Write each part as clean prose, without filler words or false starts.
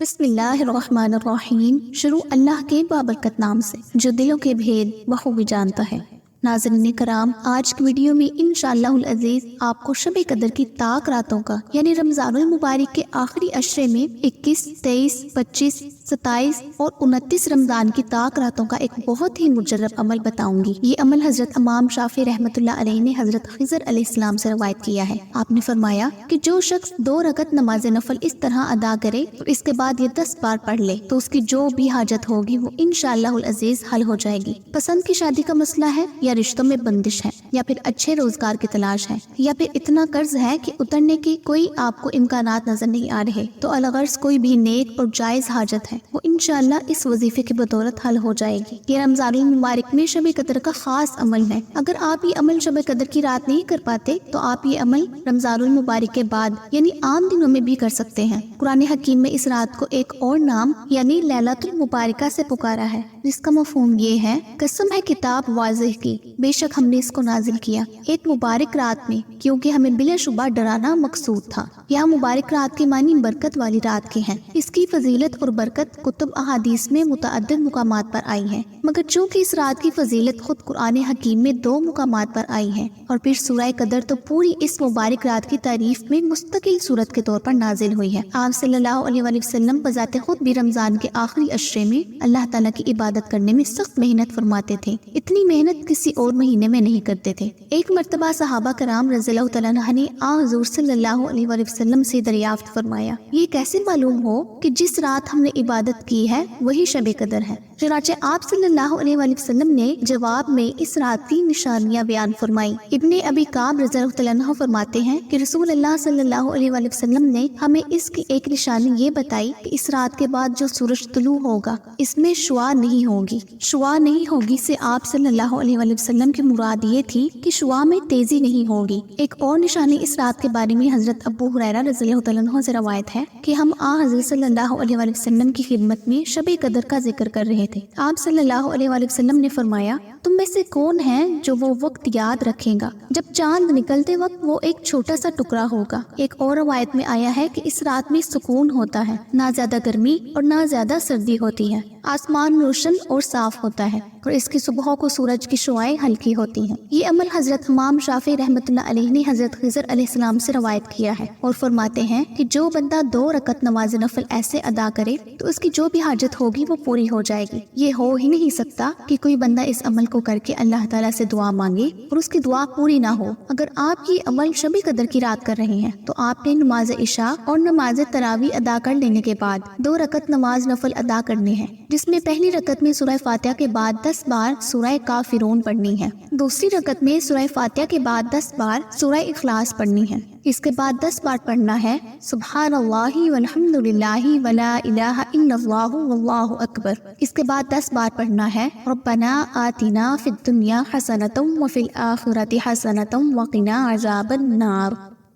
بسم اللہ الرحمن الرحیم۔ شروع اللہ کے بابرکت نام سے جو دلوں کے بھید بخوبی جانتا ہے۔ ناظرین کرام، آج کی ویڈیو میں انشاءاللہ العزیز آپ کو شب قدر کی طاق راتوں کا یعنی رمضان المبارک کے آخری عشرے میں 21، 23، 25، 27 اور 29 رمضان کی طاق راتوں کا ایک بہت ہی مجرب عمل بتاؤں گی۔ یہ عمل حضرت امام شافعی رحمۃ اللہ علیہ نے حضرت خضر علیہ السلام سے روایت کیا ہے۔ آپ نے فرمایا کہ جو شخص 2 رکعت نماز نفل اس طرح ادا کرے اور اس کے بعد یہ 10 بار پڑھ لے تو اس کی جو بھی حاجت ہوگی وہ انشاءاللہ العزیز حل ہو جائے گی۔ پسند کی شادی کا مسئلہ ہے یا رشتوں میں بندش ہے یا پھر اچھے روزگار کی تلاش ہے یا پھر اتنا قرض ہے کہ اترنے کی کوئی آپ کو امکانات نظر نہیں آ رہے، تو الغرض کوئی بھی نیک اور جائز حاجت ہے وہ انشاءاللہ اس وظیفے کی بدولت حل ہو جائے گی۔ یہ رمضان المبارک میں شب قدر کا خاص عمل ہے۔ اگر آپ یہ عمل شب قدر کی رات نہیں کر پاتے تو آپ یہ عمل رمضان المبارک کے بعد یعنی عام دنوں میں بھی کر سکتے ہیں۔ قرآن حکیم میں اس رات کو ایک اور نام یعنی لیلۃ المبارکہ سے پکارا ہے، جس کا مفہوم یہ ہے قسم ہے کتاب واضح کی، بے شک ہم نے اس کو نازل کیا ایک مبارک رات میں، کیونکہ ہمیں بلا شبہ ڈرانا مقصود تھا۔ یہاں مبارک رات کے معنی برکت والی رات کے ہیں۔ اس کی فضیلت اور برکت کتب احادیث میں متعدد مقامات پر آئی ہیں، مگر چونکہ اس رات کی فضیلت خود قرآن حکیم میں 2 مقامات پر آئی ہے اور پھر سورہ قدر تو پوری اس مبارک رات کی تعریف میں مستقل صورت کے طور پر نازل ہوئی ہے۔ آپ صلی اللہ علیہ وآلہ وسلم بذات خود بھی رمضان کے آخری عشرے میں اللہ تعالیٰ کی عبادت کرنے میں سخت محنت فرماتے تھے۔ اتنی محنت کسی اور مہینے میں نہیں کرتے تھے۔ ایک مرتبہ صحابہ کرام رضی اللہ تعالیٰ عنہ نے حضور صلی اللہ علیہ وآلہ وسلم سے دریافت فرمایا، یہ کیسے معلوم ہو کہ جس رات ہم نے عبادت کی ہے وہی شب قدر ہے؟ چنانچہ آپ صلی اللہ علیہ وآلہ وسلم نے جواب میں اس رات کی نشانیاں بیان فرمائی۔ ابن ابی کعب رضی اللہ تعالیٰ عنہ فرماتے ہیں کہ رسول اللہ صلی اللہ علیہ وآلہ وسلم نے ہمیں اس کی ایک نشانی یہ بتائی کہ اس رات کے بعد جو سورج طلوع ہوگا اس میں شعاع نہیں ہوگی۔ شعاع نہیں ہوگی سے آپ صلی اللہ علیہ وآلہ وسلم کی مراد یہ تھی کہ شعاع میں تیزی نہیں ہوگی۔ ایک اور نشانی اس رات کے بارے میں حضرت ابو ہریرہ رضی اللہ تعالیٰ عنہ سے روایت ہے کہ ہم حضرت صلی اللہ علیہ وآلہ وسلم کی خدمت میں شب قدر کا ذکر کر رہے تھے۔ آپ صلی اللہ علیہ وآلہ وسلم نے فرمایا، تم میں سے کون ہے جو وہ وقت یاد رکھے گا جب چاند نکلتے وقت وہ ایک چھوٹا سا ٹکڑا ہوگا۔ ایک اور روایت میں آیا ہے کہ اس رات میں سکون ہوتا ہے، نہ زیادہ گرمی اور نہ زیادہ سردی ہوتی ہے، آسمان روشن اور صاف ہوتا ہے اور اس کی صبح کو سورج کی شعاعیں ہلکی ہوتی ہیں۔ یہ عمل حضرت امام شافعی رحمۃ اللہ علیہ نے حضرت خضر علیہ السلام سے روایت کیا ہے اور فرماتے ہیں کہ جو بندہ 2 رکعت نماز نفل ایسے ادا کرے تو اس کی جو بھی حاجت ہوگی وہ پوری ہو جائے گی۔ یہ ہو ہی نہیں سکتا کہ کوئی بندہ اس عمل کو کر کے اللہ تعالیٰ سے دعا مانگے اور اس کی دعا پوری نہ ہو۔ اگر آپ یہ عمل شب قدر کی رات کر رہے ہیں تو آپ نے نماز عشاء اور نماز تراویح ادا کر لینے کے بعد 2 رکعت نماز نفل ادا کرنی ہے، جس میں پہلی رکعت میں سورہ فاتحہ کے بعد 10 بار سورہ کافرون پڑھنی ہے، دوسری رکعت میں سورہ فاتحہ کے بعد 10 بار سورہ اخلاص پڑھنی ہے، اس کے بعد 10 بار پڑھنا ہے سبحان اللہ والحمد للہ ولا الہ الا اللہ واللہ اکبر، اس کے بعد 10 بار پڑھنا ہے ربنا آتنا فی الدنیا حسنۃ وفی الآخرۃ حسنۃ وقنا عذاب النار۔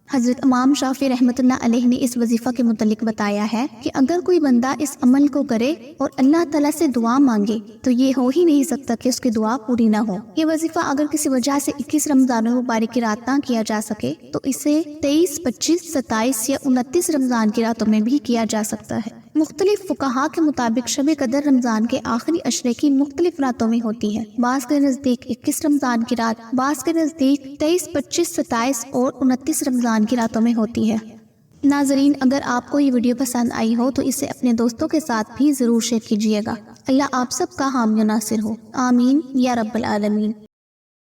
حضرت امام شافعی رحمۃ اللہ علیہ نے اس وظیفہ کے متعلق بتایا ہے کہ اگر کوئی بندہ اس عمل کو کرے اور اللہ تعالیٰ سے دعا مانگے تو یہ ہو ہی نہیں سکتا کہ اس کی دعا پوری نہ ہو۔ یہ وظیفہ اگر کسی وجہ سے 21 رمضان المبارک کی رات نہ کیا جا سکے تو اسے 23، 25، 27 یا 29 رمضان کی راتوں میں بھی کیا جا سکتا ہے۔ مختلف فقہا کے مطابق شب قدر رمضان کے آخری عشرے کی مختلف راتوں میں ہوتی ہے، بعض کے نزدیک 21 رمضان کی رات، بعض کے نزدیک 23، 25، 27 اور 29 رمضان کی راتوں میں ہوتی ہے۔ ناظرین، اگر آپ کو یہ ویڈیو پسند آئی ہو تو اسے اپنے دوستوں کے ساتھ بھی ضرور شیئر کیجیے گا۔ اللہ آپ سب کا حامی و ناصر ہو، آمین یا رب العالمین۔